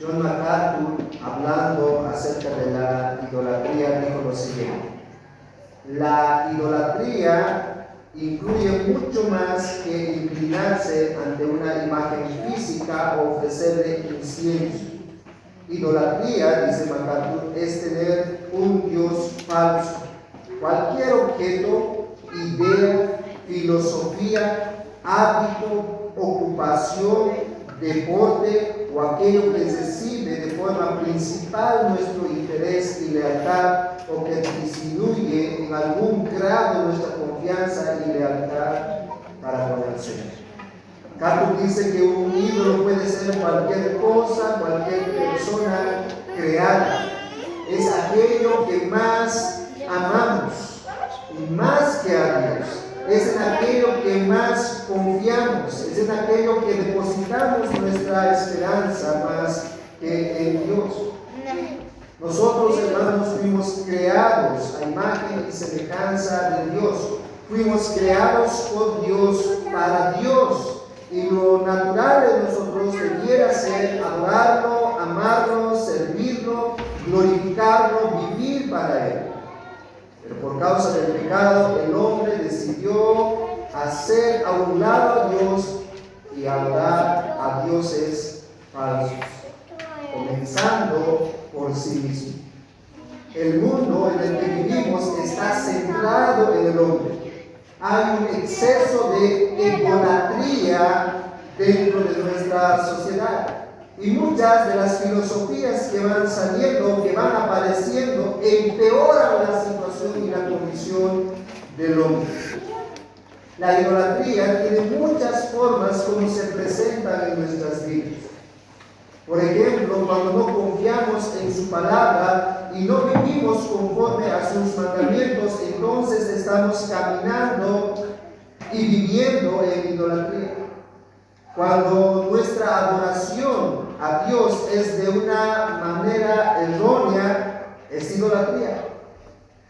John MacArthur, hablando acerca de la idolatría, dijo lo siguiente: la idolatría incluye mucho más que inclinarse ante una imagen física o ofrecerle incienso. Idolatría, dice MacArthur, es tener un Dios falso. Cualquier objeto, idea, filosofía, hábito, ocupación, deporte o aquello que recibe de forma principal nuestro interés y lealtad, o que disminuye en algún grado nuestra confianza y lealtad para con el Señor. Carlos dice que un ídolo puede ser cualquier cosa, cualquier persona creada. Es aquello que más amamos y más que a Dios. Es en aquello que más confiamos. Es en aquello que depositamos nuestra esperanza más que en Dios. Nosotros, hermanos, fuimos creados a imagen y semejanza de Dios. Fuimos creados por Dios, para Dios. Y lo natural de nosotros debiera ser adorarlo, amarlo, servirlo, glorificarlo, vivir para Él. Pero por causa del pecado, el hombre decidió hacer a un lado a Dios y adorar a dioses falsos, comenzando por sí mismo. El mundo en el que vivimos está centrado en el hombre. Hay un exceso de idolatría dentro de nuestra sociedad. Y muchas de las filosofías que van saliendo, que van apareciendo, empeoran la situación y la condición del hombre. La idolatría tiene muchas formas como se presentan en nuestras vidas. Por ejemplo, cuando no confiamos en su palabra y no vivimos conforme a sus mandamientos, entonces estamos caminando y viviendo en idolatría. Cuando nuestra adoración a Dios es de una manera errónea, es idolatría.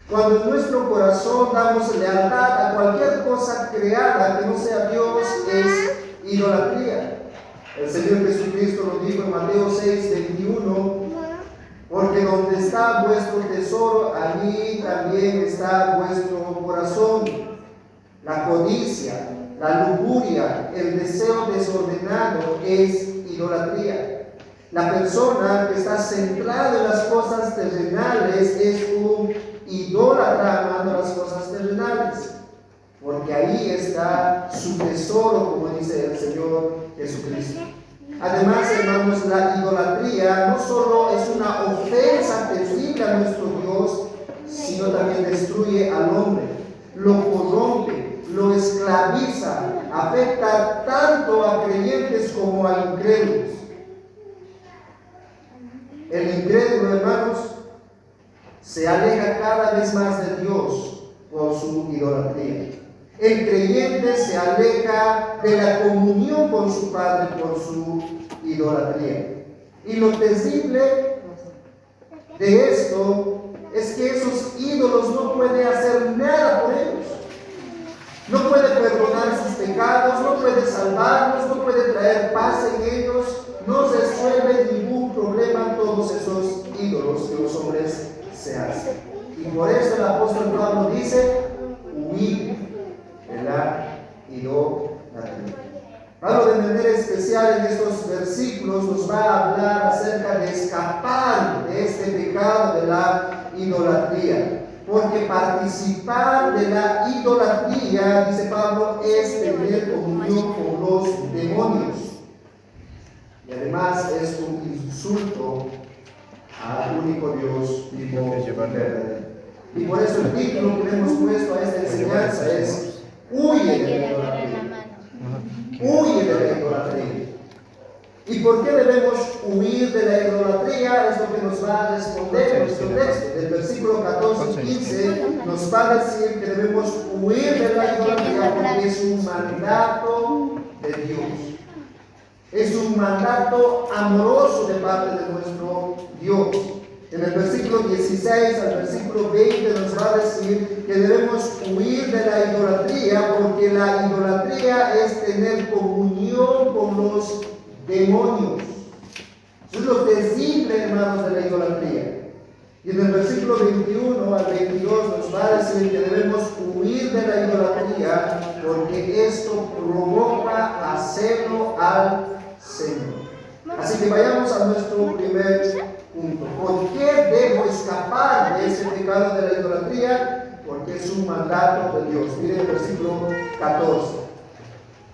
Cuando en nuestro corazón damos lealtad a cualquier cosa creada que no sea Dios, es idolatría. El Señor Jesucristo lo dijo en Mateo 6:21, porque donde está vuestro tesoro, allí también está vuestro corazón. La codicia, la lujuria, el deseo desordenado es idolatría. La persona que está centrada en las cosas terrenales es un idólatra amando las cosas terrenales, porque ahí está su tesoro, como dice el Señor Jesucristo. Además, hermanos, la idolatría no solo es una ofensa terrible a nuestro Dios, sino también destruye al hombre, lo corrompe, lo esclaviza, afecta tanto a creyentes como a incrédulos. El incrédulo, hermanos, se aleja cada vez más de Dios por su idolatría. El creyente se aleja de la comunión con su Padre por su idolatría. Y lo terrible de esto es que esos ídolos no pueden hacer nada por ellos. No puede perdonar sus pecados, no puede salvarlos, no puede traer paz en ellos, no resuelve ningún problema todos esos ídolos que los hombres se hacen. Y por eso el apóstol Pablo dice: huid de la idolatría. Pablo, de manera especial en estos versículos, nos va a hablar acerca de escapar de este pecado de la idolatría. Porque participar de la idolatría, dice Pablo, es tener comunión con los demonios. Y además es un insulto al único Dios vivo y verdadero. Y por eso el título que le hemos puesto a esta enseñanza es: huye de la idolatría. Huye de la idolatría. ¿Y por qué debemos huir de la idolatría? Es lo que nos va a responder nuestro texto. Del versículo 14 y 15 nos va a decir que debemos huir de la idolatría porque es un mandato de Dios. Es un mandato amoroso de parte de nuestro Dios. En el versículo 16 al versículo 20 nos va a decir que debemos huir de la idolatría porque la idolatría es tener comunión con los demonios. Eso es lo terrible, hermanos, de la idolatría. Y en el versículo 21 al 22 nos va a decir que debemos huir de la idolatría porque esto provoca celo al Señor. Así que vayamos a nuestro primer punto. ¿Por qué debo escapar de ese pecado de la idolatría? Porque es un mandato de Dios. Miren el versículo 14.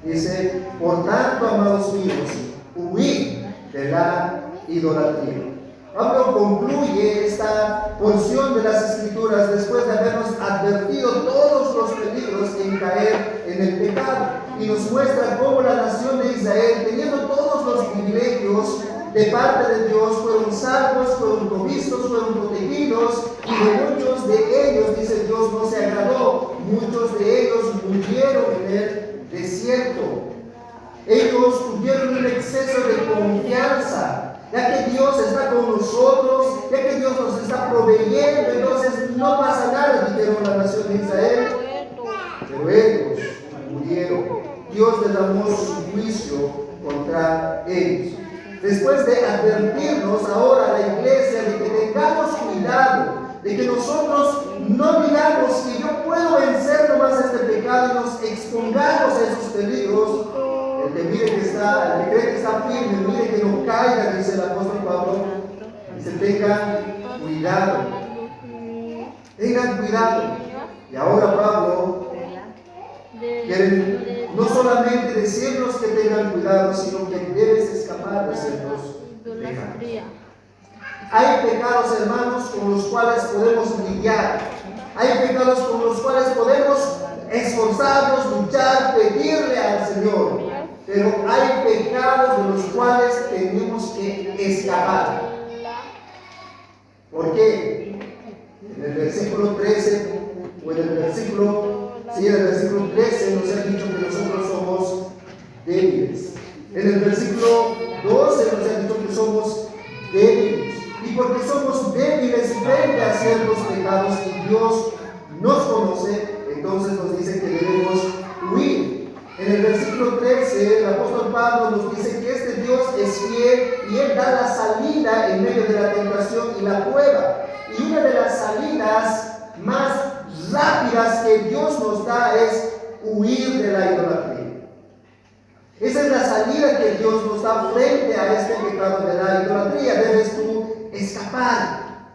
Dice, por tanto, amados míos, huid de la idolatría. Pablo concluye esta porción de las Escrituras después de habernos advertido todos los peligros en caer en el pecado y nos muestra cómo la nación de Israel, teniendo todos los privilegios de parte de Dios, fueron salvos, fueron provistos, fueron protegidos, y de muchos de ellos, dice Dios, no se agradó. Muchos de ellos murieron en el desierto. Ellos tuvieron un exceso de confianza, ya que Dios está con nosotros, ya que Dios nos está proveyendo, entonces no pasa nada, dijeron la nación de Israel. Pero ellos murieron. Dios derramó su juicio contra ellos. Después de advertirnos ahora a la iglesia de que tengamos cuidado, de que nosotros no digamos que yo puedo vencer nomás este pecado y nos expongamos a esos peligros. El que mire que está, el que cree que está firme, mire que no caiga, dice el apóstol Pablo. Dice, tengan cuidado. Tengan cuidado. Y ahora Pablo quiere no solamente decirnos que tengan cuidado, sino que debes escapar de ciertos pecados. Hay pecados, hermanos, con los cuales podemos lidiar. Hay pecados con los cuales podemos esforzarnos, luchar, pedirle al Señor. Pero hay pecados de los cuales tenemos que escapar. ¿Por qué? En el versículo 13, o en el versículo 13 nos ha dicho que nosotros somos débiles. En el versículo 12 nos ha dicho que somos débiles. Y porque somos débiles frente a ciertos pecados y Dios nos conoce, entonces nos dice que debemos huir. En el versículo 13, el apóstol Pablo nos dice que este Dios es fiel y Él da la salida en medio de la tentación y la prueba. Y una de las salidas más rápidas que Dios nos da es huir de la idolatría. Esa es la salida que Dios nos da frente a este pecado de la idolatría. Debes tú escapar.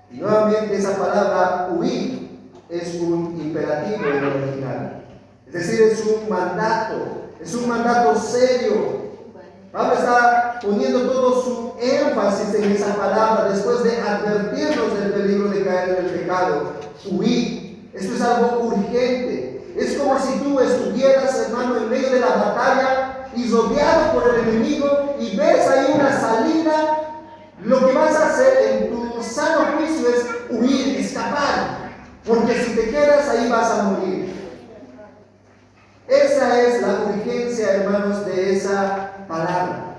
Y nuevamente esa palabra huir es un imperativo en el original. Es decir, es un mandato serio. Pablo está poniendo todo su énfasis en esa palabra después de advertirnos del peligro de caer en el pecado. Huir. Esto es algo urgente. Es como si tú estuvieras, hermano, en medio de la batalla y rodeado por el enemigo y ves ahí una salida. Lo que vas a hacer en tu sano juicio es huir, escapar. Porque si te quedas ahí vas a morir. Esa es la urgencia, hermanos, de esa palabra.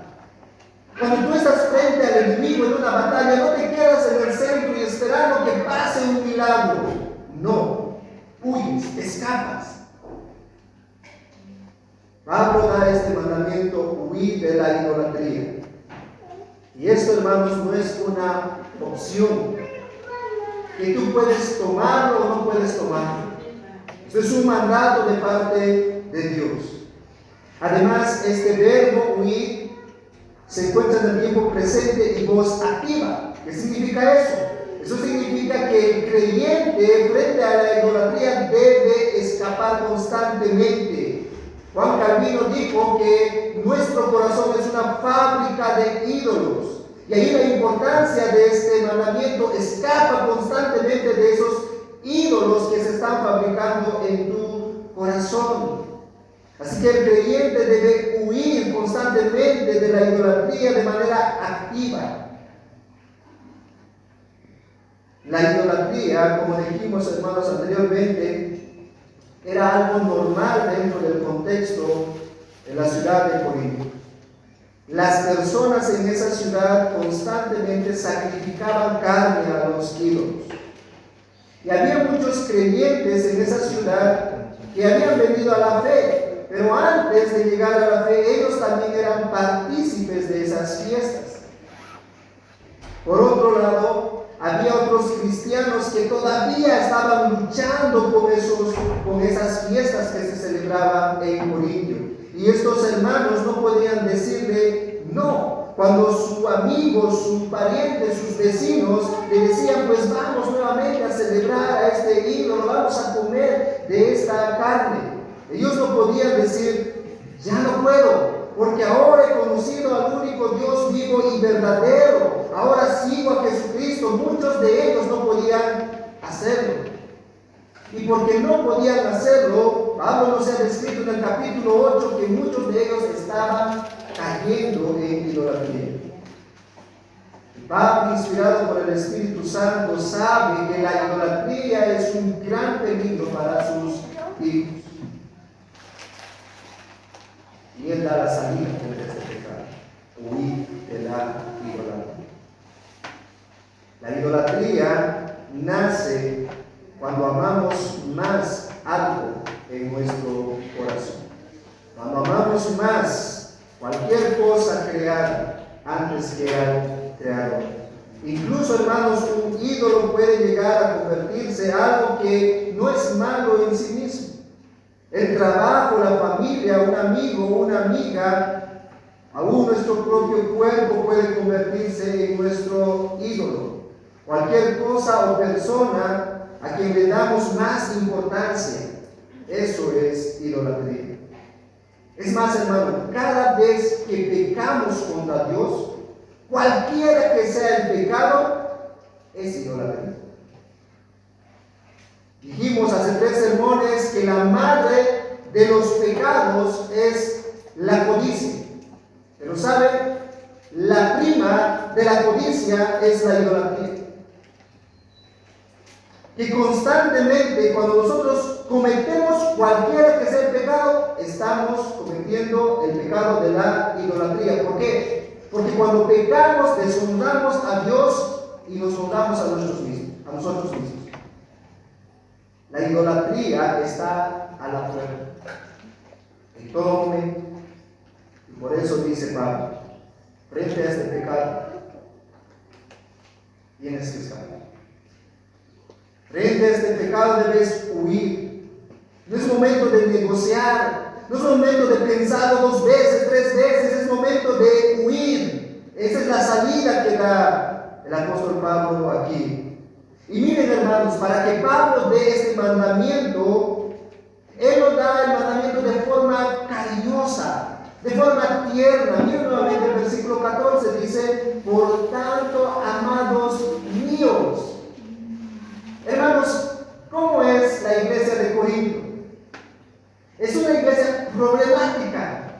Cuando tú estás frente al enemigo en una batalla, no te quedas en el centro y esperando que pase un milagro. No, huyes, escapas. Pablo da este mandamiento, huir de la idolatría. Y esto, hermanos, no es una opción que tú puedes tomarlo o no puedes tomarlo. Esto es un mandato de parte de Dios. Además, este verbo huir se encuentra en el tiempo presente y voz activa. ¿Qué significa eso? Eso significa que el creyente frente a la idolatría debe escapar constantemente. Juan Calvino dijo que nuestro corazón es una fábrica de ídolos. Y ahí la importancia de este mandamiento: escapa constantemente de esos ídolos que se están fabricando en tu corazón. Así que el creyente debe huir constantemente de la idolatría de manera activa. La idolatría, como dijimos, hermanos, anteriormente, era algo normal dentro del contexto de la ciudad de Corinto. Las personas en esa ciudad constantemente sacrificaban carne a los ídolos. Y había muchos creyentes en esa ciudad que habían venido a la fe, pero antes de llegar a la fe, ellos también eran partícipes de las fiestas. Por otro lado, había otros cristianos que todavía estaban luchando con esas fiestas que se celebraban en Corintio. Y estos hermanos no podían decirle no. Cuando su amigo, su pariente, sus vecinos le decían, pues vamos nuevamente a celebrar a este ídolo, vamos a comer de esta carne. Ellos no podían decir, ya no puedo, porque ahora he conocido al único Dios vivo y verdadero. Ahora sigo a Jesucristo. Muchos de ellos no podían hacerlo. Y porque no podían hacerlo, Pablo nos ha descrito en el capítulo 8 que muchos de ellos estaban cayendo en idolatría. Pablo, inspirado por el Espíritu Santo, sabe que la idolatría es un gran peligro para sus hijos. Y él da la salida de este pecado: huir de la idolatría. La idolatría nace cuando amamos más algo en nuestro corazón. Cuando amamos más cualquier cosa creada antes que al Creador. Incluso, hermanos, un ídolo puede llegar a convertirse en algo que no es malo en sí mismo. El trabajo, la familia, un amigo, una amiga, aún nuestro propio cuerpo puede convertirse en nuestro ídolo. Cualquier cosa o persona a quien le damos más importancia, eso es idolatría. Es más, hermano, cada vez que pecamos contra Dios, cualquiera que sea el pecado, es idolatría. Dijimos hace 3 sermones que la madre de los pecados es la codicia. Pero ¿saben? La prima de la codicia es la idolatría. Que constantemente, cuando nosotros cometemos cualquiera que sea el pecado, estamos cometiendo el pecado de la idolatría. ¿Por qué? Porque cuando pecamos, deshonramos a Dios y nos honramos a nosotros mismos. La idolatría está a la puerta. En todo momento. Y por eso dice Pablo, frente a este pecado, tienes que escapar. Frente a este pecado debes huir. No es momento de negociar, no es momento de pensarlo 2 veces, 3 veces, es momento de huir. Esa es la salida que da el apóstol Pablo aquí. Y miren, hermanos, para que Pablo dé este mandamiento, él nos da el mandamiento de forma cariñosa, de forma tierna. Miren nuevamente el versículo 14, dice, por tanto, amados míos. Hermanos, ¿cómo es la iglesia de Corinto? Es una iglesia problemática.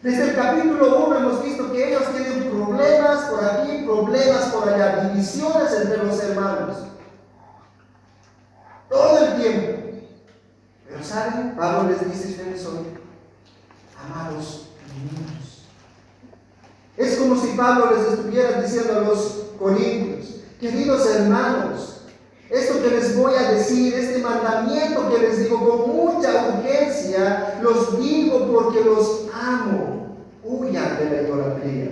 Desde el capítulo 1 hemos visto que ellos tienen problemas por aquí, problemas por allá, divisiones entre los hermanos. Todo el tiempo. Pero ¿saben? Pablo les dice, ustedes son amados míos. Es como si Pablo les estuviera diciendo a los corintios, queridos hermanos, esto que les voy a decir, este mandamiento que les digo con mucha urgencia, los digo porque los amo. Huyan de la idolatría.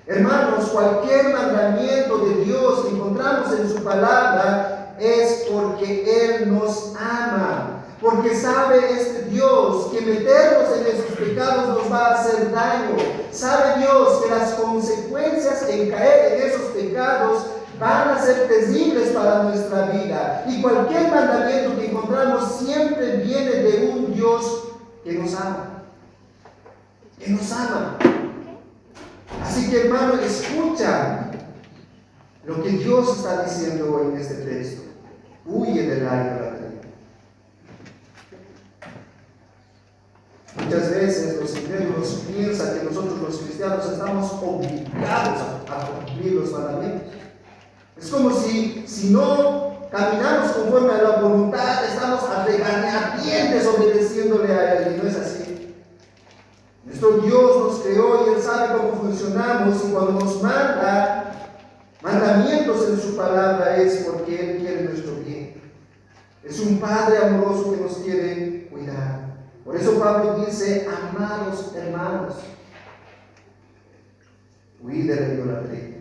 Hermanos, cualquier mandamiento de Dios que encontramos en su palabra es porque Él nos ama. Porque sabe este Dios que meternos en esos pecados nos va a hacer daño. Sabe Dios que las consecuencias en caer en esos pecados van a ser terribles para nuestra vida. Y cualquier mandamiento que encontramos siempre viene de un Dios que nos ama. Que nos ama. Así que, hermano, escucha lo que Dios está diciendo en este texto. Huye de la idolatría. Muchas veces los incrédulos piensan que nosotros los cristianos estamos obligados a cumplir los mandamientos. Es como si no caminamos conforme a la voluntad, estamos a regañadientes obedeciéndole a Él, y no es así. Nuestro Dios nos creó y Él sabe cómo funcionamos, y cuando nos manda mandamientos en su palabra es porque Él quiere nuestro bien. Es un Padre amoroso que nos quiere cuidar. Por eso Pablo dice, amados hermanos. huir de la idolatría.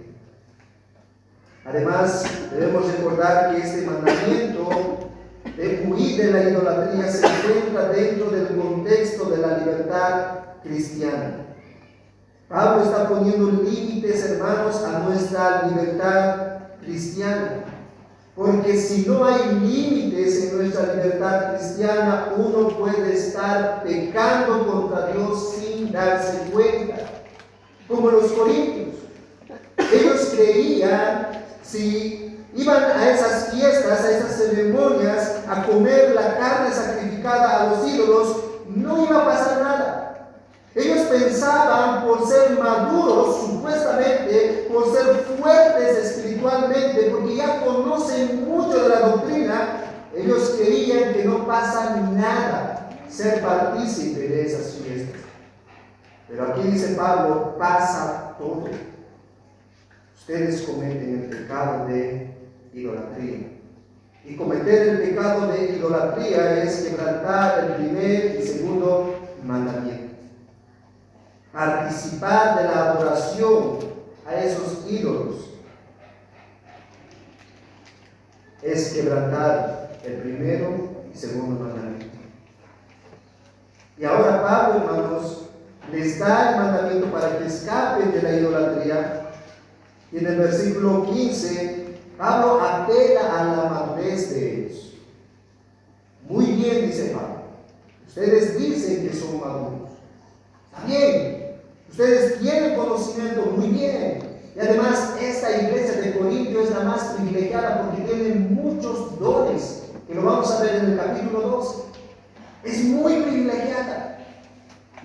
Además, debemos recordar que este mandamiento de huir de la idolatría se encuentra dentro del contexto de la libertad cristiana. Pablo está poniendo límites, hermanos, a nuestra libertad cristiana. Porque si no hay límites en nuestra libertad cristiana, uno puede estar pecando contra Dios sin darse cuenta. Como los corintios. Ellos creían, si iban a esas fiestas, a esas ceremonias, a comer la carne sacrificada a los ídolos, no iba a pasar nada. Ellos pensaban, por ser maduros, supuestamente, por ser fuertes espiritualmente, porque ya conocen mucho de la doctrina, ellos creían que no pasa nada ser partícipe de esas fiestas. Pero aquí dice Pablo, pasa todo. Ustedes cometen el pecado de idolatría. Y cometer el pecado de idolatría es quebrantar el primer y segundo mandamiento. Participar de la adoración a esos ídolos es quebrantar el primero y segundo mandamiento. Y ahora Pablo, hermanos, les da el mandamiento para que escapen de la idolatría. Y en el versículo 15, Pablo apela a la madurez de ellos. Muy bien, dice Pablo. Ustedes dicen que son maduros. Está bien. Ustedes tienen conocimiento, muy bien. Y además, esta iglesia de Corinto es la más privilegiada porque tiene muchos dones, que lo vamos a ver en el capítulo 12. Es muy privilegiada.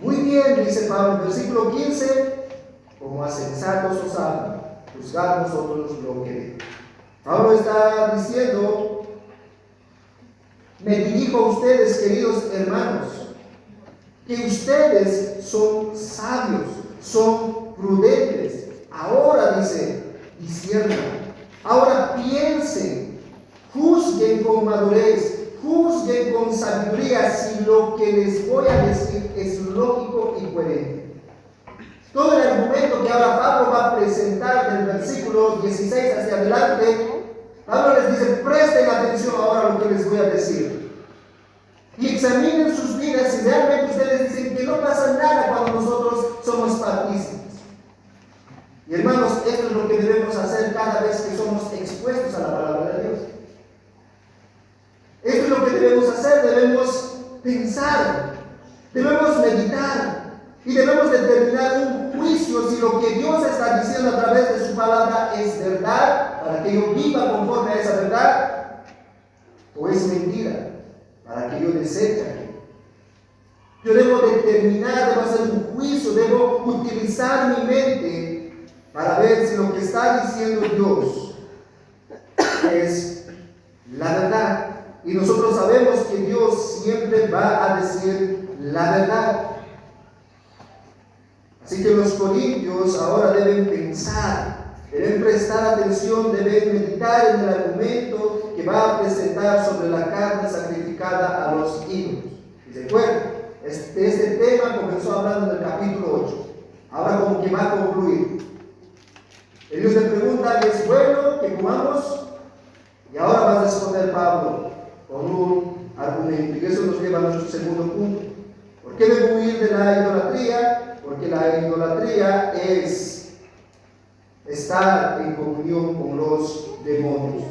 Muy bien, dice Pablo en el versículo 15, como a sensatos os hablo, juzgad vosotros lo que digo. Pablo está diciendo, me dirijo a ustedes, queridos hermanos, que ustedes son sabios, son prudentes. Ahora dice, disciernan. Ahora piensen, juzguen con madurez, juzguen con sabiduría si lo que les voy a decir es lógico y coherente. Todo el argumento que ahora Pablo va a presentar del versículo 16 hacia adelante, Pablo les dice, presten atención ahora a lo que les voy a decir. Y examinen sus vidas si realmente ustedes dicen que no pasa nada cuando nosotros somos partícipes. Y hermanos, esto es lo que debemos hacer cada vez que somos expuestos a la palabra de Dios. Esto es lo que debemos hacer, debemos pensar, debemos meditar y debemos determinar un juicio si lo que Dios está diciendo a través de su palabra es verdad, para que yo viva conforme a esa verdad, o es mentira, para que yo deseche aquello. Yo debo determinar, debo hacer un juicio, debo utilizar mi mente para ver si lo que está diciendo Dios es la verdad. Y nosotros sabemos que Dios siempre va a decir la verdad. Así que los corintios ahora deben pensar, deben prestar atención, deben meditar en el argumento que va a presentar sobre la carne sacrificada a los ídolos. Y recuerden, este tema comenzó hablando en el capítulo 8. Ahora como que va a concluir. Ellos le preguntan, ¿es bueno que comamos? Y ahora va a responder Pablo con un argumento. Y eso nos lleva a nuestro segundo punto. ¿Por qué debo huir de la idolatría? Porque la idolatría es estar en comunión con los demonios.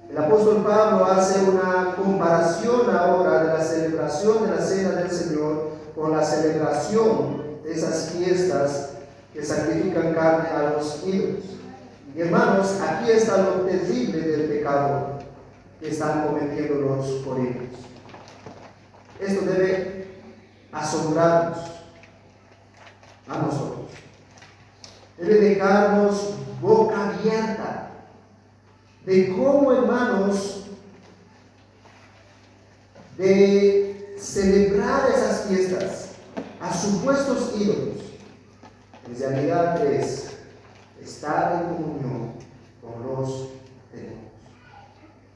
El apóstol Pablo hace una comparación ahora de la celebración de la Cena del Señor con la celebración de esas fiestas que sacrifican carne a los ídolos. Y hermanos, aquí está lo terrible del pecado que están cometiendo los corintios. Esto debe asombrarnos a nosotros. Debe dejarnos boca abierta de cómo, hermanos, de celebrar esas fiestas a supuestos ídolos, en realidad es estar en comunión con los demonios.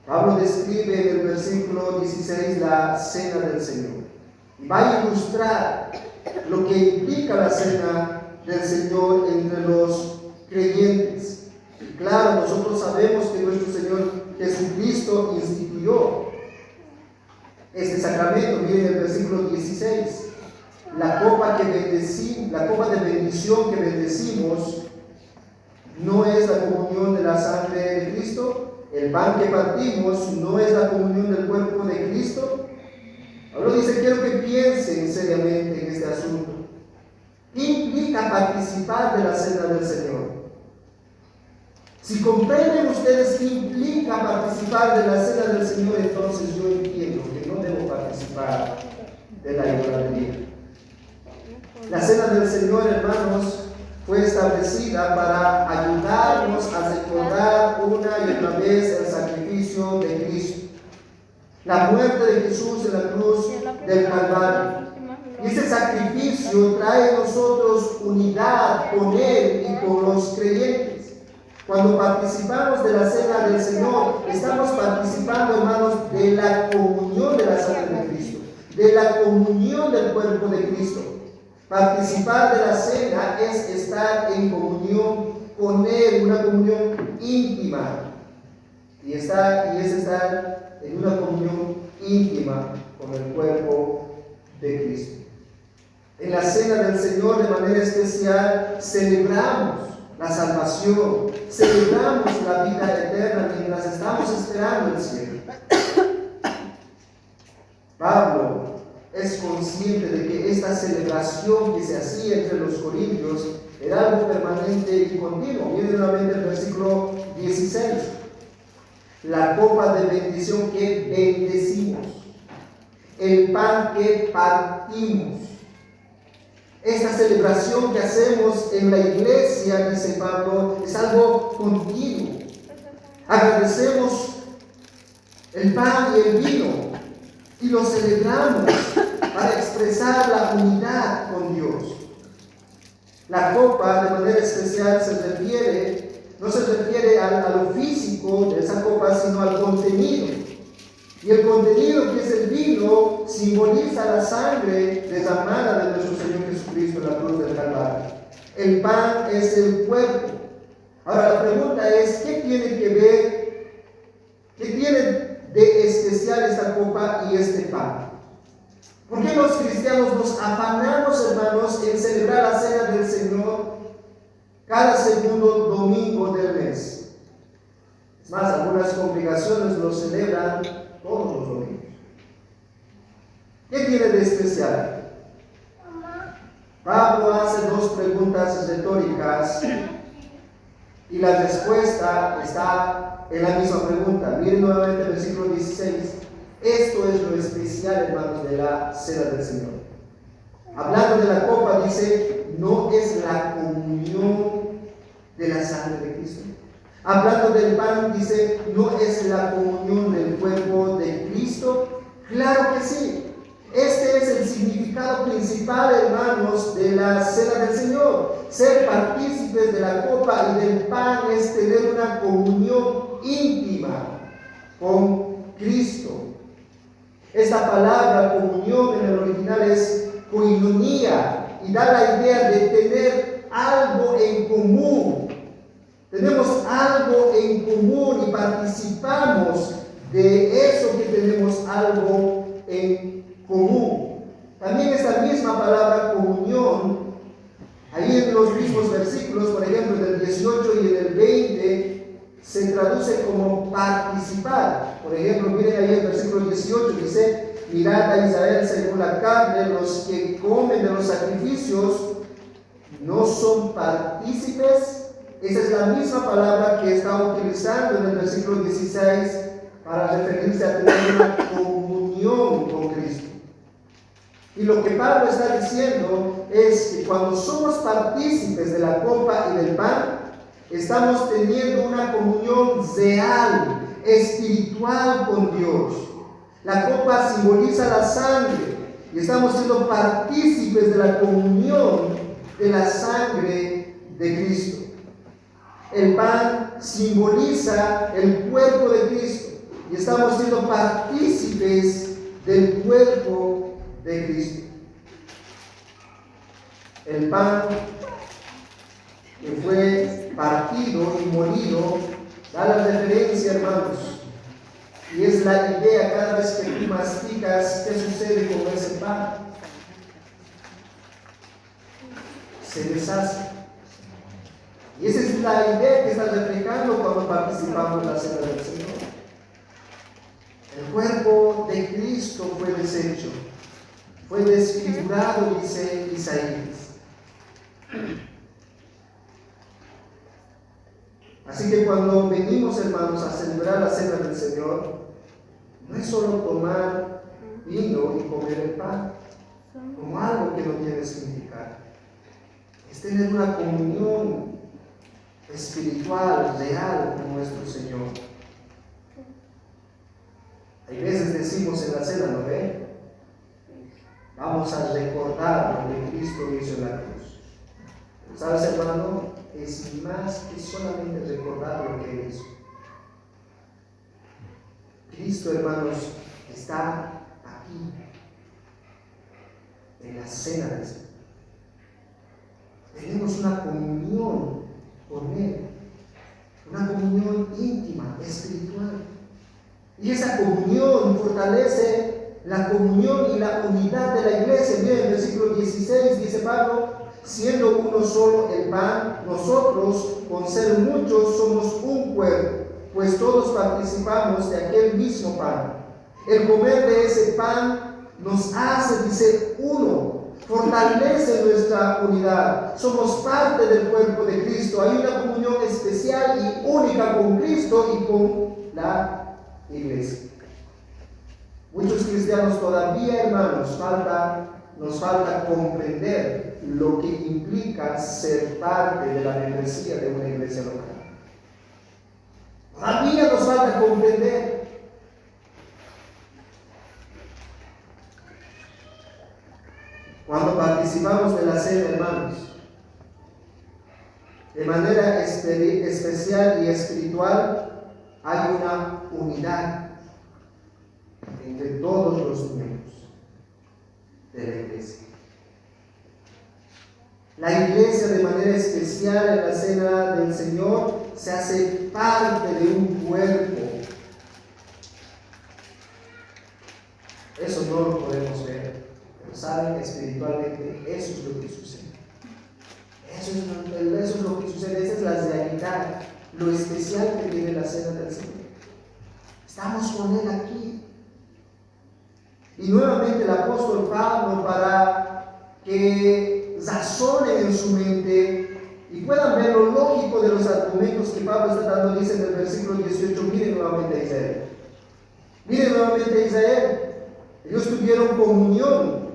Pablo describe en el versículo 16 la cena del Señor. Y va a ilustrar lo que implica la cena del Señor entre los creyentes. Y claro, nosotros sabemos que nuestro Señor Jesucristo instituyó este sacramento. Miren el versículo 16. La copa de bendición que bendecimos no es la comunión de la sangre de Cristo. El pan que partimos no es la comunión del cuerpo de Cristo. Pablo dice, quiero que piensen seriamente en este asunto. ¿Qué implica participar de la cena del Señor? Si comprenden ustedes qué implica participar de la cena del Señor, entonces yo entiendo que no debo participar de la idolatría. La cena del Señor, hermanos, fue establecida para ayudarnos a recordar una y otra vez el sacrificio de Cristo, la muerte de Jesús en la cruz del Calvario. Y ese sacrificio trae a nosotros unidad con Él y con los creyentes. Cuando participamos de la cena del Señor, estamos participando, hermanos, de la comunión de la sangre de Cristo, de la comunión del cuerpo de Cristo. Participar de la cena es estar en comunión con Él, una comunión íntima. Y es estar en una comunión íntima con el cuerpo de Cristo. En la cena del Señor, de manera especial, celebramos la salvación, celebramos la vida eterna mientras estamos esperando el cielo. Pablo es consciente de que esta celebración que se hacía entre los corintios era algo permanente y continuo. Miren nuevamente el versículo 16. La copa de bendición que bendecimos, el pan que partimos. Esta celebración que hacemos en la iglesia, dice Pablo, es algo continuo. Agradecemos el pan y el vino y lo celebramos para expresar la unidad con Dios. La copa, de manera especial, no se refiere a lo físico de esa copa, sino al contenido. Y el contenido, que es el vino, simboliza la sangre derramada de nuestro Señor Jesucristo en la cruz del Calvario. El pan es el cuerpo. Ahora la pregunta es, ¿qué tiene de especial esta copa y este pan? ¿Por qué los cristianos nos afanamos, hermanos, en celebrar la cena del Señor cada segundo domingo del mes? Es más, algunas congregaciones lo celebran todos los domingos. ¿Qué tiene de especial? Pablo hace dos preguntas retóricas y la respuesta está en la misma pregunta. Miren nuevamente el versículo 16. Esto es lo especial, hermanos, de la cena del Señor. Hablando de la copa, dice, no es la comunión de la sangre de Cristo. Hablando del pan, dice, no es la comunión del cuerpo de Cristo. Claro que sí. Este es el significado principal, hermanos, de la cena del Señor. Ser partícipes de la copa y del pan es tener una comunión íntima con Cristo. Esta palabra comunión en el original es koinonia y da la idea de tener algo en común. Tenemos algo en común y participamos de eso que tenemos algo en común. También esta misma palabra comunión, ahí en los mismos versículos, por ejemplo en el 18 y en el 20, se traduce como participar. Por ejemplo, miren ahí el versículo 18, dice, mirad a Israel según la carne, los que comen de los sacrificios no son partícipes. Esa es la misma palabra que está utilizando en el versículo 16 para referirse a tener una comunión con Cristo. Y lo que Pablo está diciendo es que cuando somos partícipes de la copa y del pan, estamos teniendo una comunión real, espiritual con Dios. La copa simboliza la sangre y estamos siendo partícipes de la comunión de la sangre de Cristo. El pan simboliza el cuerpo de Cristo y estamos siendo partícipes del cuerpo de Cristo. El pan que fue partido y molido da la referencia, hermanos, y es la idea cada vez que tú masticas, ¿qué sucede con ese pan? Se deshace. Y esa es la idea que está reflejando cuando participamos en la cena del Señor. El cuerpo de Cristo fue deshecho, fue desfigurado, dice Isaías. Así que cuando venimos, hermanos, a celebrar la cena del Señor, no es solo tomar vino y comer el pan como algo que no tiene significado. Es tener una comunión espiritual, real con nuestro Señor. Hay veces decimos en la cena, ¿no ve? Vamos a recordar lo que Cristo hizo en la cruz. ¿Sabes, hermano? Es más que solamente recordar lo que Él hizo. Cristo, hermanos, está aquí, en la cena del Señor. Tenemos una comunión con Él, una comunión íntima, espiritual. Y esa comunión fortalece la comunión y la unidad de la iglesia. Miren, en el versículo 16 dice Pablo: siendo uno solo el pan, nosotros, con ser muchos, somos un cuerpo, pues todos participamos de aquel mismo pan. El comer de ese pan nos hace, dice, uno, fortalece nuestra unidad. Somos parte del cuerpo de Cristo. Hay una comunión especial y única con Cristo y con la iglesia. Muchos cristianos todavía, hermanos, nos falta comprender lo que implica ser parte de la membresía de una iglesia local. Todavía nos falta comprender. Cuando participamos de la cena, hermanos, de manera especial y espiritual, hay una unidad entre todos los miembros de la iglesia. La iglesia, de manera especial en la cena del Señor, se hace parte de un cuerpo. Eso no lo podemos ver, pero saben, espiritualmente eso es lo que sucede. Eso es lo que sucede, esa es la realidad, lo especial que tiene la cena del Señor. Estamos con Él aquí. Y nuevamente el apóstol Pablo, para que razonen en su mente y puedan ver lo lógico de los argumentos que Pablo está dando, dice en el versículo 18, miren nuevamente a Israel. Miren nuevamente a Israel. Ellos tuvieron comunión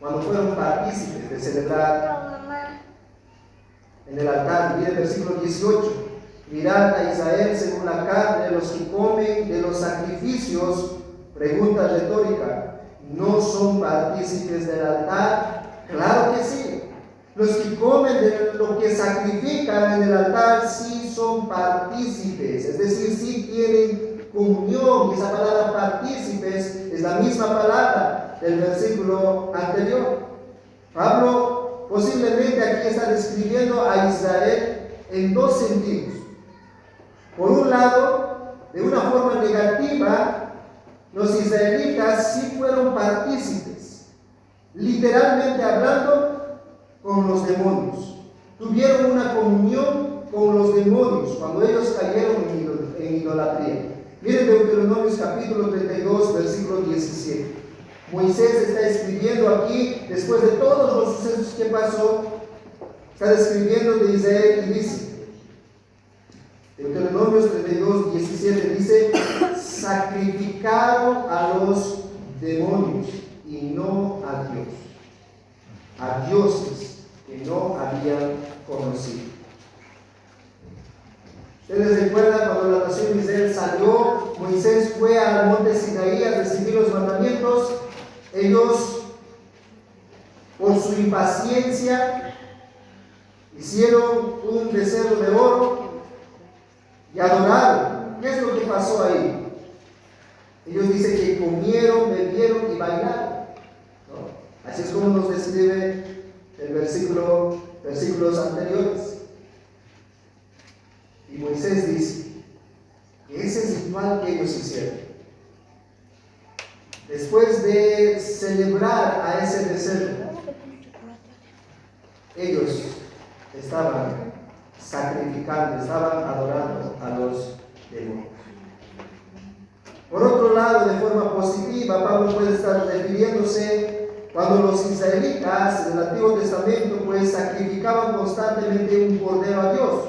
cuando fueron partícipes de celebrar en el altar. Miren el versículo 18. Mirad a Israel según la carne, los que comen de los sacrificios. Pregunta retórica: ¿no son partícipes del altar? Claro que sí. Los que comen de lo que sacrifican en el altar sí son partícipes, es decir, sí tienen comunión. Y esa palabra partícipes es la misma palabra del versículo anterior. Pablo posiblemente aquí está describiendo a Israel en dos sentidos. Por un lado, de una forma negativa, los israelitas sí fueron partícipes, literalmente hablando, con los demonios. Tuvieron una comunión con los demonios cuando ellos cayeron en idolatría. Miren Deuteronomios capítulo 32, versículo 17. Moisés está escribiendo aquí, después de todos los sucesos que pasó, está describiendo de Israel y dice, Deuteronomios 32, 17 dice: sacrificaron a los demonios y no a dioses que no habían conocido. Ustedes recuerdan cuando la nación de Israel salió, Moisés fue al monte Sinaí a recibir los mandamientos. Ellos, por su impaciencia, hicieron un becerro de oro y adoraron. ¿Qué es lo que pasó ahí? Ellos dicen que comieron, bebieron y bailaron. Así es como nos describe el versículos anteriores. Y Moisés dice que ese ritual que ellos hicieron, después de celebrar a ese becerro, ellos estaban sacrificando, estaban adorando a los demonios. Por otro lado, de forma positiva, Pablo puede estar refiriéndose cuando los israelitas del Antiguo Testamento pues sacrificaban constantemente un cordero a Dios.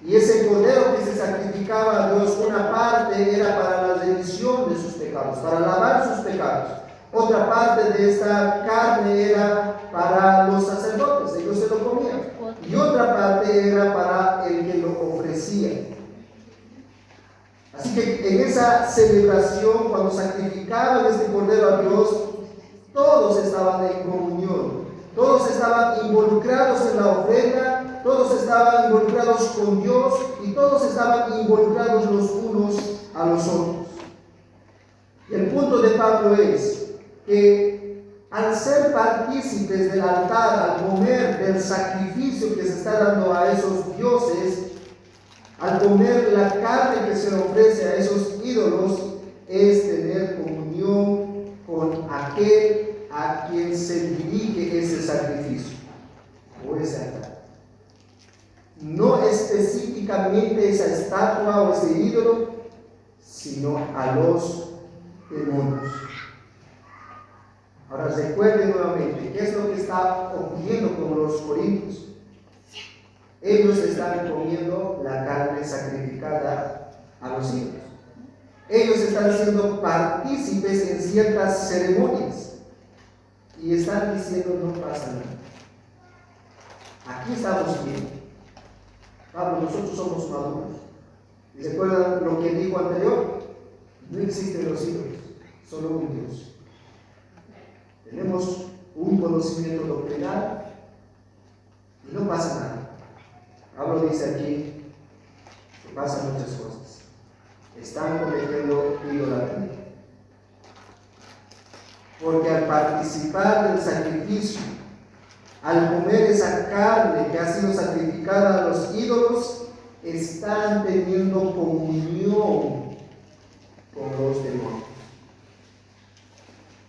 Y ese cordero que se sacrificaba a Dios, una parte era para la remisión de sus pecados, para lavar sus pecados. Otra parte de esta carne era para los sacerdotes, ellos se lo comían. Y otra parte era para el que lo ofrecía. Así que en esa celebración, cuando sacrificaban este cordero a Dios, todos estaban en comunión, todos estaban involucrados en la ofrenda, todos estaban involucrados con Dios y todos estaban involucrados los unos a los otros. Y el punto de Pablo es que al ser partícipes del altar, al comer del sacrificio que se está dando a esos dioses, al comer la carne que se ofrece a esos ídolos, es tener comunión con aquel a quien se dirige ese sacrificio o ese altar. No específicamente esa estatua o ese ídolo, sino a los demonios. Ahora recuerden nuevamente, ¿qué es lo que está ocurriendo con los corintios? Ellos están comiendo la carne sacrificada a los ídolos. Ellos están siendo partícipes en ciertas ceremonias y están diciendo no pasa nada. Aquí estamos bien. Pablo, nosotros somos maduros. ¿Y recuerdan lo que dijo anterior? No existen los ídolos, solo un Dios. Tenemos un conocimiento doctrinal y no pasa nada. Pablo dice aquí que pasan muchas cosas. Están cometiendo idolatría. Porque al participar del sacrificio, al comer esa carne que ha sido sacrificada a los ídolos, están teniendo comunión con los demonios.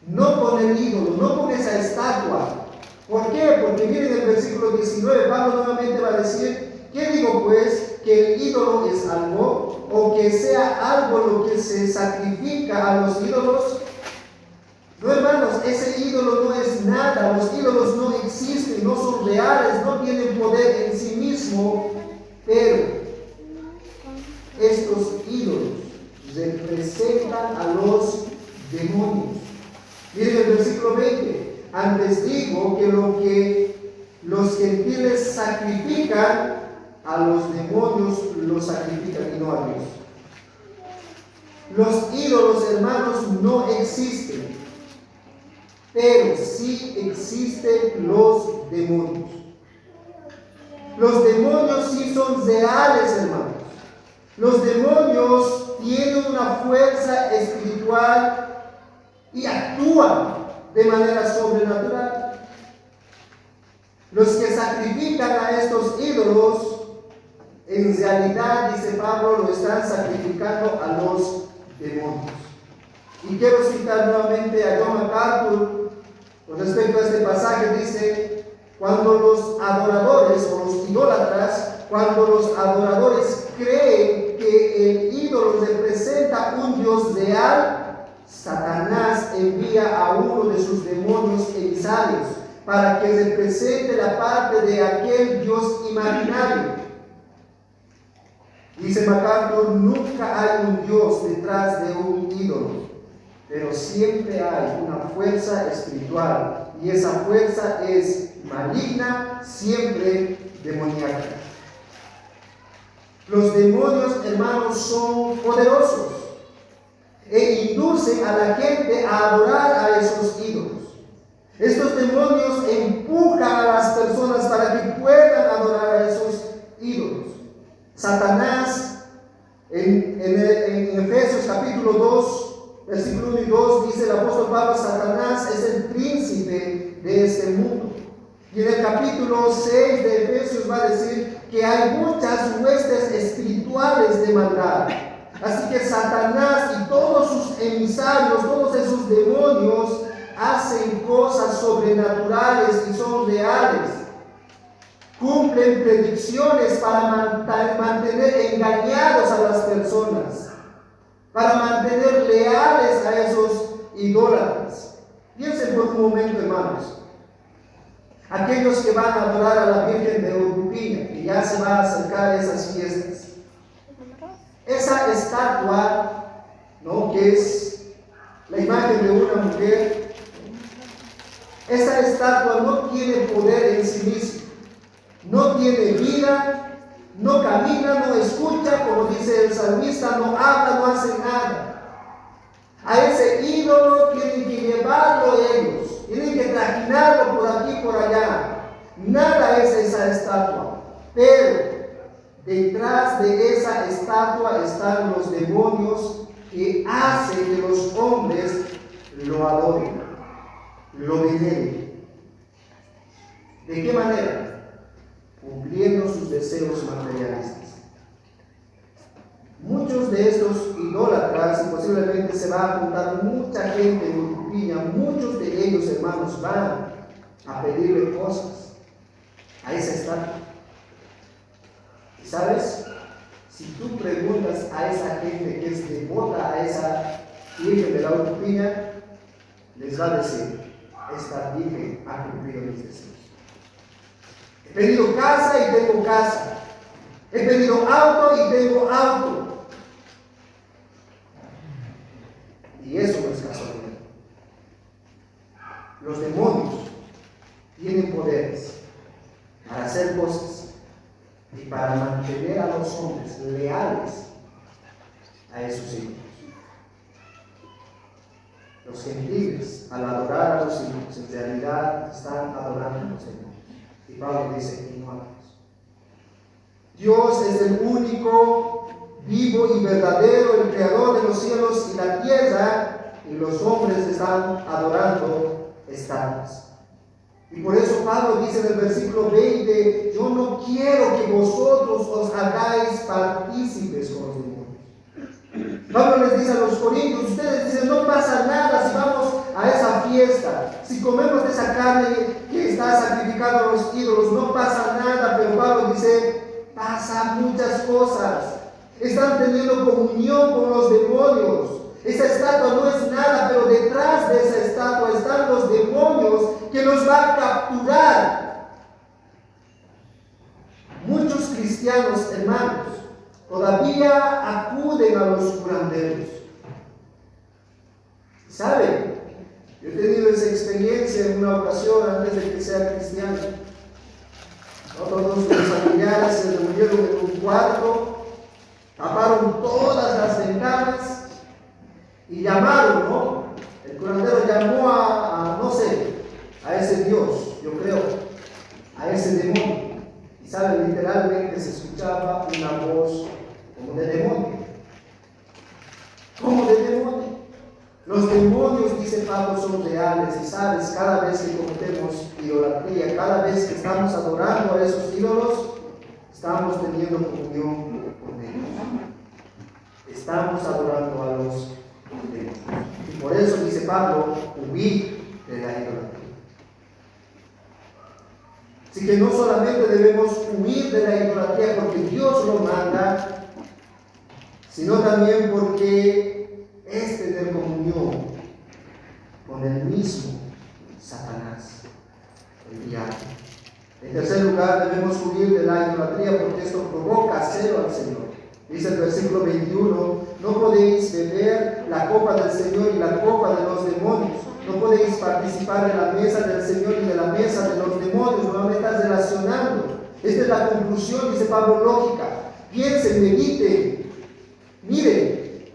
No con el ídolo, no con esa estatua. ¿Por qué? Porque miren el versículo 19, Pablo nuevamente va a decir: ¿qué digo pues? ¿Que el ídolo es algo? ¿O que sea algo lo que se sacrifica a los ídolos? No, hermanos, ese ídolo no es nada. Los ídolos no existen, no son reales, no tienen poder en sí mismo. Pero estos ídolos representan a los demonios. Miren el versículo 20. Antes digo que lo que los gentiles sacrifican, a los demonios los sacrifican y no a Dios. Los ídolos, hermanos, no existen, pero sí existen los demonios. Los demonios sí son reales, hermanos. Los demonios tienen una fuerza espiritual y actúan de manera sobrenatural. Los que sacrifican a estos ídolos, en realidad, dice Pablo, lo están sacrificando a los demonios. Y quiero citar nuevamente a John MacArthur con respecto a este pasaje. Dice: cuando los adoradores o los idólatras, cuando los adoradores creen que el ídolo representa un Dios real, Satanás envía a uno de sus demonios emisarios para que represente la parte de aquel Dios imaginario. Dice MacArthur: nunca hay un Dios detrás de un ídolo, pero siempre hay una fuerza espiritual, y esa fuerza es maligna, siempre demoníaca. Los demonios, hermanos, son poderosos e inducen a la gente a adorar a esos ídolos. Estos demonios empujan a las personas para que puedan adorar a esos ídolos. Satanás, en Efesios capítulo 2, versículo 1 y 2, dice el apóstol Pablo: Satanás es el príncipe de este mundo. Y en el capítulo 6 de Efesios va a decir que hay muchas huestes espirituales de maldad. Así que Satanás y todos sus emisarios, todos esos demonios, hacen cosas sobrenaturales y son reales. Cumplen predicciones para mantener engañados a las personas, para mantener leales a esos idólatras. Piensen por un momento, hermanos. Aquellos que van a adorar a la Virgen de Urcupiña, que ya se va a acercar a esas fiestas. Esa estatua, ¿no?, que es la imagen de una mujer, esa estatua no tiene poder en sí misma, no tiene vida, no camina, no escucha, como dice el salmista, no habla, no hace nada. A ese ídolo tienen que llevarlo ellos, tienen que trajinarlo por aquí y por allá. Nada es esa estatua, pero detrás de esa estatua están los demonios que hacen que los hombres lo adoren, lo veneren. ¿De qué manera? Cumpliendo sus deseos materialistas. Muchos de estos idólatras, y posiblemente se va a juntar mucha gente en Urcupiña, muchos de ellos, hermanos, van a pedirle cosas a esa estatua. ¿Sabes? Si tú preguntas a esa gente que es devota a esa Virgen de la Urcupiña, les va a decir: esta Virgen ha cumplido mis deseos. He pedido casa y tengo casa. He pedido auto y tengo auto. Y eso no es casualidad. Los demonios tienen poderes para hacer cosas y para mantener a los hombres leales a esos ídolos. Los gentiles, al adorar a los ídolos, en realidad están adorando a los demonios. Y Pablo dice: no hagas. Dios es el único vivo y verdadero, el creador de los cielos y la tierra, y los hombres están adorando estatuas. Y por eso Pablo dice en el versículo 20: yo no quiero que vosotros os hagáis partícipes con los demonios. Pablo les dice a los corintios: ustedes dicen, no pasa nada si vamos a esa fiesta, si comemos de esa carne que está sacrificada a los ídolos, no pasa nada. Pero Pablo dice: pasan muchas cosas. Están teniendo comunión con los demonios. Esa estatua no es nada, pero detrás de esa estatua están los demonios que los va a capturar. Muchos cristianos, hermanos, todavía acuden a los curanderos. ¿Saben? Yo he tenido esa experiencia en una ocasión antes de que sea cristiano. Todos los familiares se reunieron en un cuarto, taparon todas las ventanas y llamaron, ¿no? El curandero llamó no sé, a ese Dios, yo creo, a ese demonio. Y saben, literalmente se escuchaba una voz como de demonio. ¿Cómo de demonio? Los demonios, dice Pablo, son reales. Y sabes, cada vez que cometemos idolatría, cada vez que estamos adorando a esos ídolos, estamos teniendo comunión con ellos. Estamos adorando a los demonios. Y por eso dice Pablo: huir de la idolatría. Así que no solamente debemos huir de la idolatría porque Dios lo manda, sino también porque es tener comunión con el mismo Satanás, el diablo. En tercer lugar, debemos huir de la idolatría porque esto provoca celo al Señor. Dice el versículo 21: no podéis beber la copa del Señor y la copa de los demonios. No podéis participar en la mesa del Señor y de la mesa de los demonios. No me estás relacionando. Esta es la conclusión, dice Pablo, lógica. Piensen, mediten. Miren,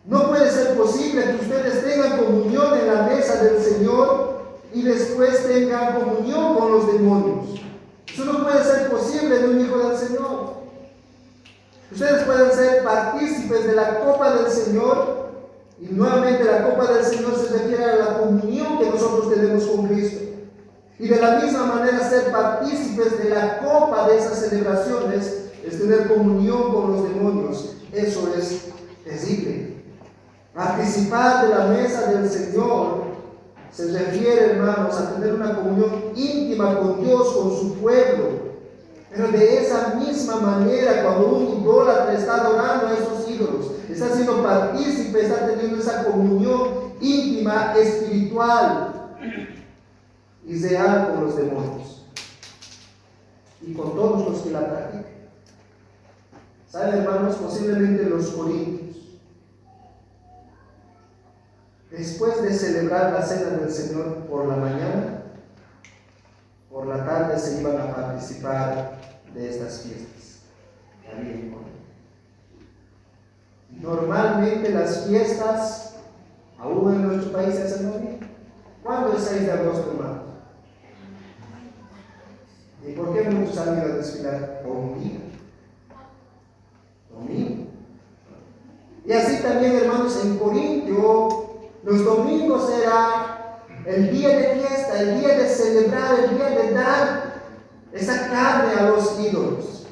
no puede ser posible que ustedes tengan comunión en la mesa del Señor y después tengan comunión con los demonios. Eso no puede ser posible de un hijo del Señor. Ustedes pueden ser partícipes de la copa del Señor Y nuevamente la copa del Señor se refiere a la comunión que nosotros tenemos con Cristo. Y de la misma manera ser partícipes de la copa de esas celebraciones es tener comunión con los demonios. Eso es terrible. Participar de la mesa del Señor se refiere, hermanos, a tener una comunión íntima con Dios, con su pueblo. Pero de esa misma manera, cuando un idólatra está adorando a esos ídolos, está siendo partícipe, está teniendo esa comunión íntima, espiritual y real con los demonios y con todos los que la practican. ¿Saben, hermanos? Posiblemente los corintios, después de celebrar la cena del Señor por la mañana, por la tarde se iban a participar de estas fiestas que había en Corinto. Normalmente las fiestas, aún en nuestro país, se hacen bien. ¿Cuándo es 6 de agosto, hermanos? ¿Y por qué muchos han ido a desfilar por un día? Domingo. Y así también, hermanos, en Corintio, los domingos era el día de fiesta, el día de celebrar, el día de dar esa carne a los ídolos.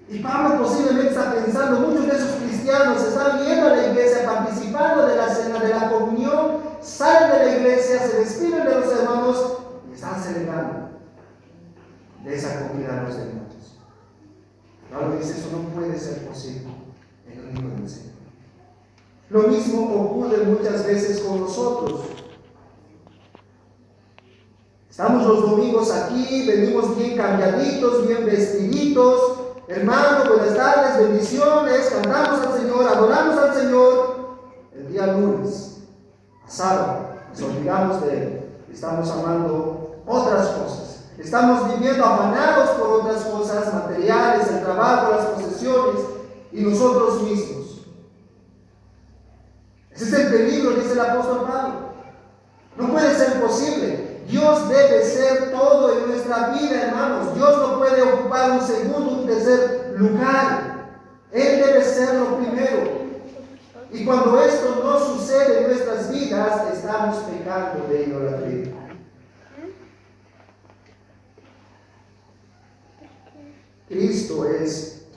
Y Pablo posiblemente está pensando, muchos de esos cristianos están yendo a la iglesia, participando de la cena, de la comunión, salen de la iglesia, se despiden de los hermanos y están celebrando de esa comida a los demonios. Pablo dice, eso no puede ser posible en el reino del Señor. Lo mismo ocurre muchas veces con nosotros. Estamos los domingos aquí, venimos bien cambiaditos, bien vestiditos. Hermano, buenas tardes, bendiciones, cantamos al Señor, adoramos al Señor. El día lunes, a sábado, nos olvidamos de Él. Estamos amando otras cosas. Estamos viviendo afanados por otras cosas materiales, el trabajo, las posesiones y nosotros mismos. Ese es el peligro, dice el apóstol Pablo. No puede ser posible. Dios debe ser todo en nuestra vida, hermanos. Dios no puede ocupar un segundo, un tercer lugar. Él debe ser lo primero. Y cuando esto no sucede en nuestras vidas, estamos pecando de idolatría. Cristo es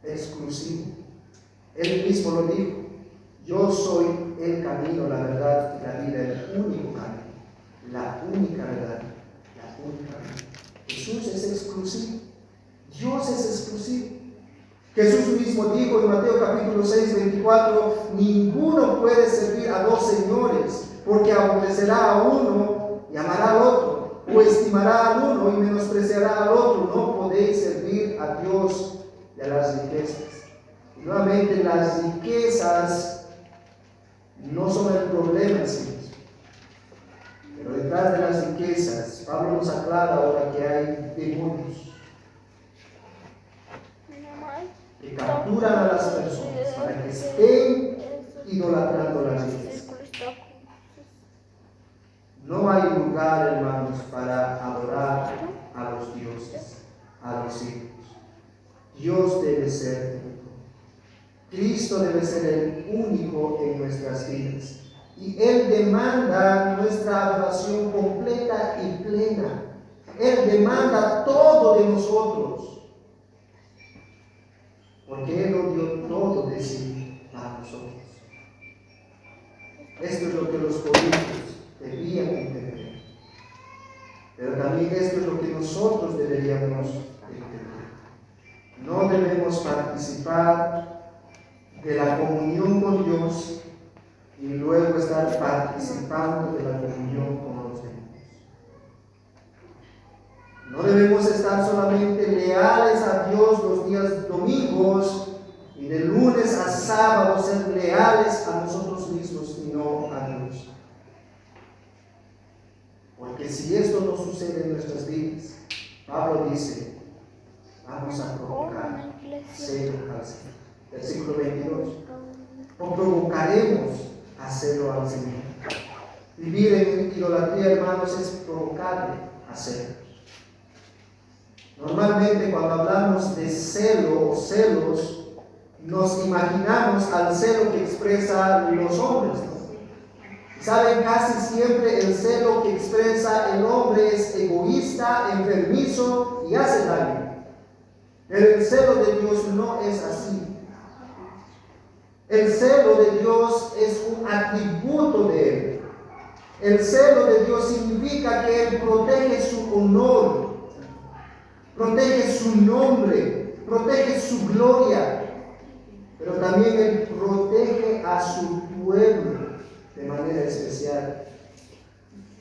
exclusivo. Él mismo lo dijo. Yo soy el camino, la verdad y la vida, el único camino, la única verdad, la única vida. Jesús es exclusivo. Dios es exclusivo. Jesús mismo dijo en Mateo capítulo 6, 24, ninguno puede servir a dos señores, porque aborrecerá a uno y amará al otro, o estimará al uno y menospreciará al otro. No podéis servir a Dios y a las riquezas. Y nuevamente, las riquezas no son el problema en sí mismo. Pero detrás de las riquezas, Pablo nos aclara ahora que hay demonios que capturan a las personas para que estén idolatrando las riquezas. No hay lugar, hermanos, para adorar a los dioses, a los ídolos. Dios debe ser único. Cristo debe ser el único en nuestras vidas. Y Él demanda nuestra adoración completa y plena. Él demanda todo de nosotros. Porque Él lo dio todo de sí a nosotros. Esto es lo que los corintios debían entender. Pero también esto es lo que nosotros deberíamos entender. No debemos participar de la comunión con Dios y luego estar participando de la comunión con los demás. No debemos estar solamente leales a Dios los días domingos y de lunes a sábado ser leales a nosotros mismos y no a Dios. Porque si esto no sucede en nuestras vidas, Pablo dice, vamos a provocar celo al Señor. Versículo 22. O provocaremos a celo al Señor. Vivir en idolatría, hermanos, es provocarle a celo. Normalmente cuando hablamos de celo o celos, nos imaginamos al celo que expresan los hombres, ¿no? Saben, casi siempre el celo que expresa el hombre es egoísta, enfermizo y hace daño. Pero el celo de Dios no es así. El celo de Dios es un atributo de Él. El celo de Dios significa que Él protege su honor, protege su nombre, protege su gloria, pero también Él protege a su pueblo de manera especial.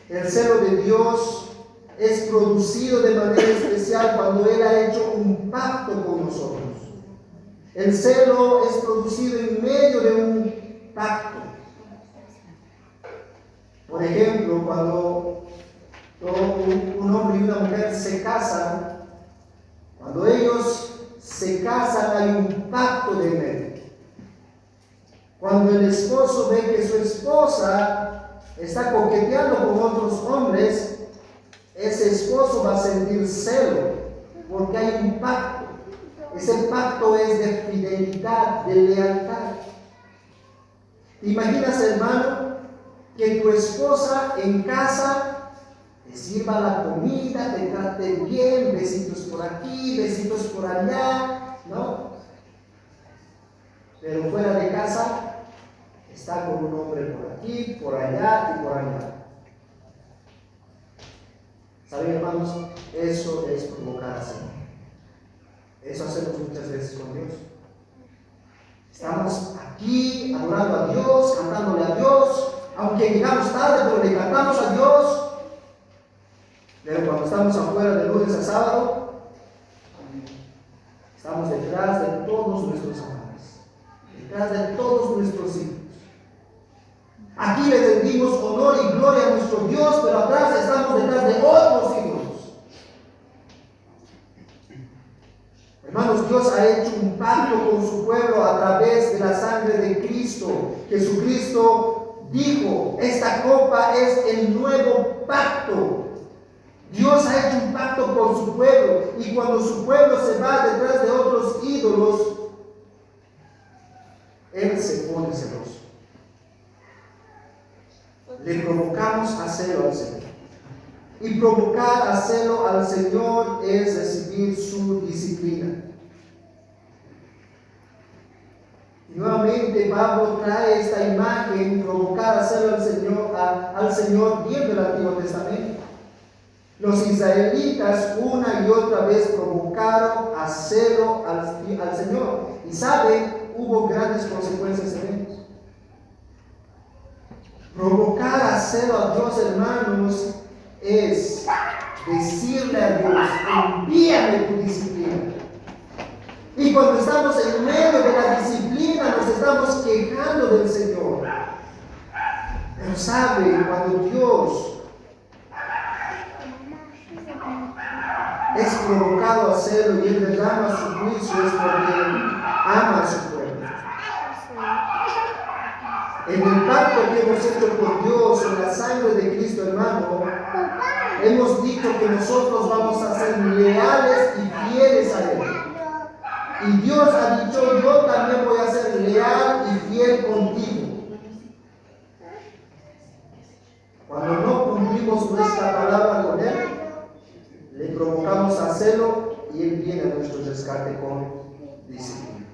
El celo de Dios es producido de manera especial cuando Él ha hecho un pacto con nosotros. El celo es producido en medio de un pacto. Por ejemplo, cuando un hombre y una mujer se casan, cuando ellos se casan hay un pacto de medio. Cuando el esposo ve que su esposa está coqueteando con otros hombres, ese esposo va a sentir celo, porque hay un pacto. Ese pacto es de fidelidad, de lealtad. ¿Te imaginas, hermano, que tu esposa en casa te sirva la comida, te trate bien, besitos por aquí, besitos por allá, ¿no? Pero fuera de casa está con un hombre por aquí, por allá y por allá. ¿Saben, hermanos? Eso es provocar a Señor. Eso hacemos muchas veces con Dios. Estamos aquí adorando a Dios, cantándole a Dios, aunque llegamos tarde, pero le cantamos a Dios. Pero cuando estamos afuera de lunes a sábado, estamos detrás de todos nuestros amados, detrás de todos nuestros hijos. Aquí le rendimos honor y gloria a nuestro Dios, pero atrás estamos detrás de otros ídolos. Hermanos, Dios ha hecho un pacto con su pueblo a través de la sangre de Cristo. Jesucristo dijo, esta copa es el nuevo pacto. Dios ha hecho un pacto con su pueblo, y cuando su pueblo se va detrás de otros ídolos, Él se pone celoso. Le provocamos a celo al Señor. Y provocar a celo al Señor es recibir su disciplina. Y nuevamente Pablo trae esta imagen, provocar a celo al Señor viendo el Antiguo Testamento. Los israelitas una y otra vez provocaron a celo al Señor. Y saben, hubo grandes consecuencias en ellos. Provocar a celo a Dios, hermanos, es decirle a Dios, envíame tu disciplina. Y cuando estamos en medio de la disciplina, nos estamos quejando del Señor. Pero sabe, cuando Dios es provocado a hacerlo y Él derrama su juicio, es porque ama a su pueblo. En el pacto que hemos hecho con Dios, en la sangre de Cristo, hermano, hemos dicho que nosotros vamos a ser leales y fieles a Él. Y Dios ha dicho, yo también voy a ser leal y fiel contigo. Cuando no cumplimos nuestra palabra con Él, le provocamos a celo y Él viene a nuestro rescate con disciplina.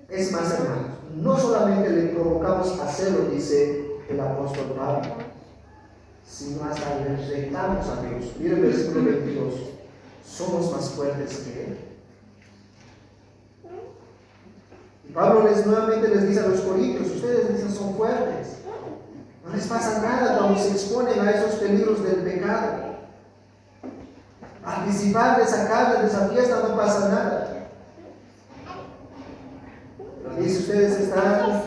Es más, hermanos, no solamente le provocamos a celo, dice el apóstol Pablo, sino hasta le retamos a Dios. Miren el versículo 22. Somos más fuertes que Él. Y Pablo nuevamente les dice a los corintios, ustedes dicen son fuertes. No les pasa nada cuando se exponen a esos peligros del pecado. Participar de esa carne, de esa fiesta, no pasa nada. Pero dice, ustedes están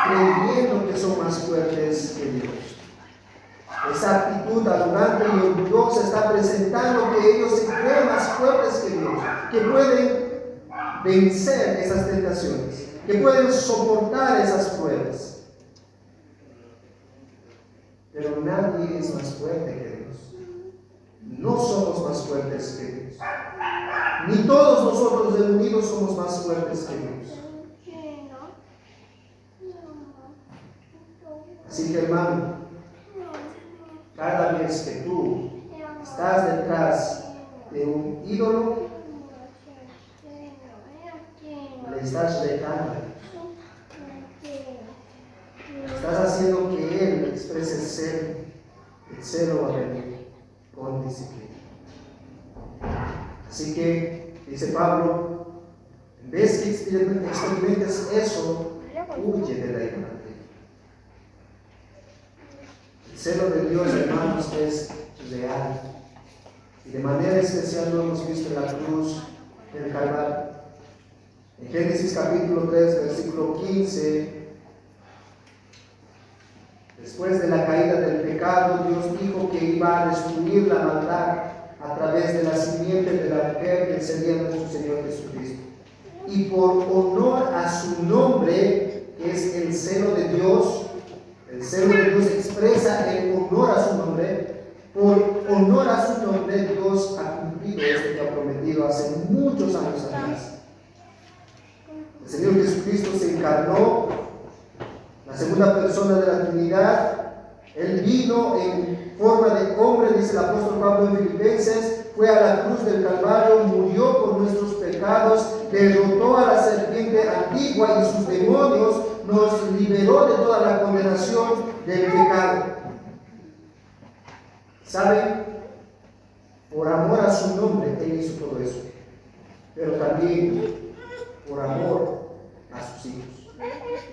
creyendo que son más fuertes que Dios. Esa actitud arrogante y orgullosa está presentando que ellos se creen más fuertes que Dios, que pueden vencer esas tentaciones, que pueden soportar esas pruebas. Pero nadie es más fuerte que Dios. no somos más fuertes que Dios. Ni todos nosotros reunidos somos más fuertes que Dios. Así que, hermano, cada vez que tú estás detrás de un ídolo, le estás retando. Estás haciendo que Él exprese celo. El celo va a venir con disciplina. Así que, dice Pablo, en vez que experimentes eso, huye de la idolatría. El celo de Dios, hermanos, es real. Y de manera especial lo hemos visto en la cruz del Calvario. En Génesis capítulo 3, versículo 15, después de la caída del pecado, Dios dijo que iba a destruir la maldad a través de la simiente de la mujer, que sería nuestro Señor Jesucristo. Y por honor a su nombre, que es el celo de Dios, el celo de Dios expresa el honor a su nombre. Por honor a su nombre, Dios ha cumplido esto que ha prometido hace muchos años atrás. El Señor Jesucristo se encarnó, la segunda persona de la Trinidad. Él vino en forma de hombre, dice el apóstol Pablo en Filipenses, fue a la cruz del Calvario, murió por nuestros pecados, derrotó a la serpiente antigua y sus demonios, nos liberó de toda la condenación del pecado. ¿Saben? Por amor a su nombre, Él hizo todo eso. Pero también por amor a sus hijos.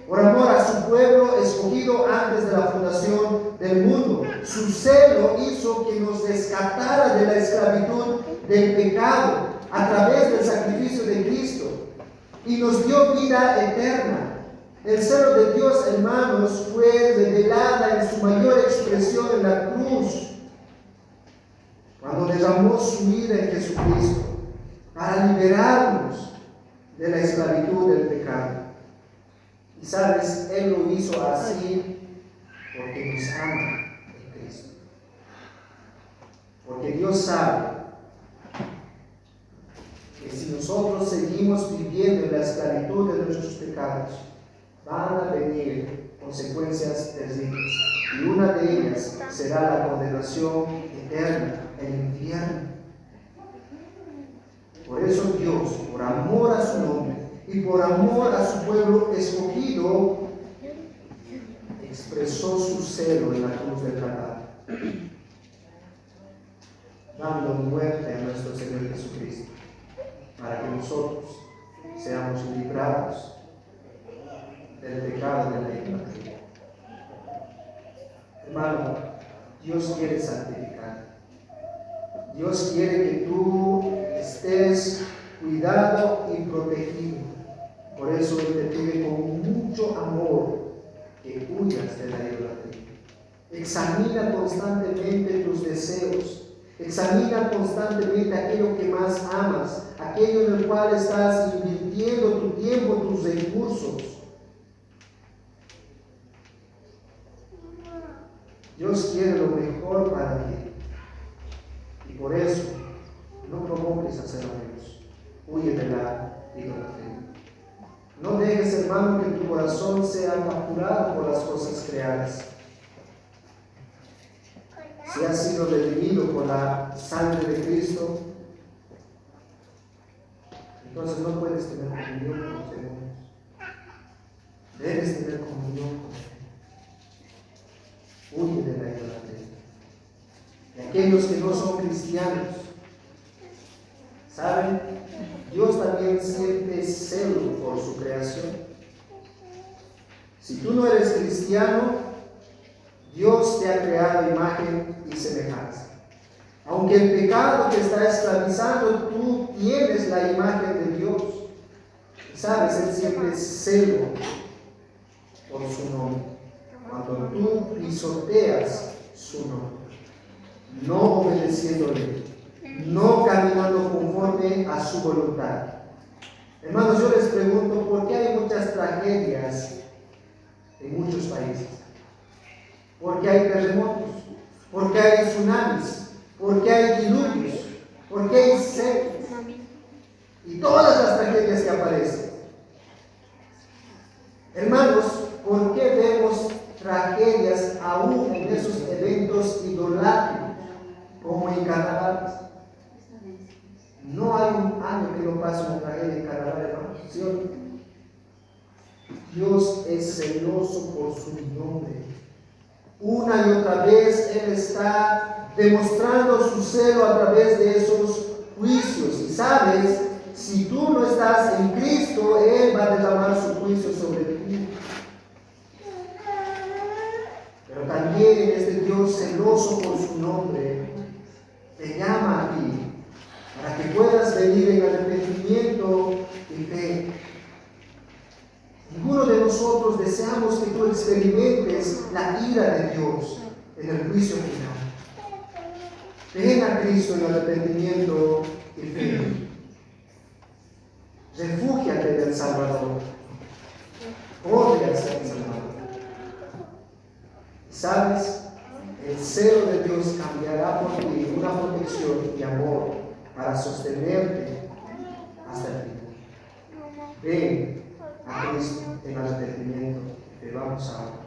Por amor a su pueblo escogido antes de la fundación del mundo. Su celo hizo que nos rescatara de la esclavitud del pecado a través del sacrificio de Cristo y nos dio vida eterna. El celo de Dios, hermanos, fue revelada en su mayor expresión en la cruz, cuando derramó su vida en Jesucristo para liberarnos de la esclavitud del pecado. Y sabes, Él lo hizo así porque nos ama en Cristo. Porque Dios sabe que si nosotros seguimos viviendo en la esclavitud de nuestros pecados, van a venir consecuencias terribles. Y una de ellas será la condenación eterna, el infierno. Por eso Dios, por amor a su nombre y por amor a su pueblo escogido, expresó su celo en la cruz del Calvario, dando muerte a nuestro Señor Jesucristo, para que nosotros seamos librados del pecado de la idolatría. Hermano, Dios quiere santificar. Dios quiere que tú estés cuidado y protegido. Por eso Él te pide con mucho amor que huyas de la idolatría. Examina constantemente tus deseos. Examina constantemente aquello que más amas, aquello en el cual estás invirtiendo tu tiempo, tus recursos. Dios quiere lo mejor para ti. Y por eso, no provoques hacer a Dios. Huye de la idolatría. No dejes, hermano, que tu corazón sea capturado por las cosas creadas. Si has sido redimido por la sangre de Cristo, entonces no puedes tener comunión con los demonios. Debes tener comunión con Él. Huye de la idolatría. Y aquellos que no son cristianos, ¿saben? Dios también siente celo por su creación. Si tú no eres cristiano, Dios te ha creado imagen y semejanza. Aunque el pecado te está esclavizando, tú tienes la imagen de Dios. Y sabes, Él siente celo por su nombre. Cuando tú pisoteas su nombre, no obedeciéndole, no caminando conforme a su voluntad. Hermanos, yo les pregunto, ¿por qué hay muchas tragedias en muchos países? ¿Por qué hay terremotos? ¿Por qué hay tsunamis? porque hay diluvios, porque hay sequías y todas las tragedias que aparecen. Hermanos, ¿por qué vemos tragedias aún en esos eventos idolátricos como en carnaval? No hay un año que no pase una tragedia en carnaval, hermanos, ¿sí o no? Dios es celoso por su nombre. Una y otra vez Él está demostrando su celo a través de esos juicios. Y sabes, si tú no estás en Cristo, Él va a derramar su juicio sobre ti. Pero también este Dios celoso por su nombre te llama a ti para que puedas venir en arrepentimiento y fe. Ninguno de nosotros deseamos que tú experimentes la ira de Dios en el juicio final. Ven a Cristo en arrepentimiento y fe. Refúgiate del Salvador. Corre hacia el Salvador. ¿Sabes? El celo de Dios cambiará por ti una protección y amor para sostenerte hasta el final. Ven a Cristo en arrepentimiento. Te vamos a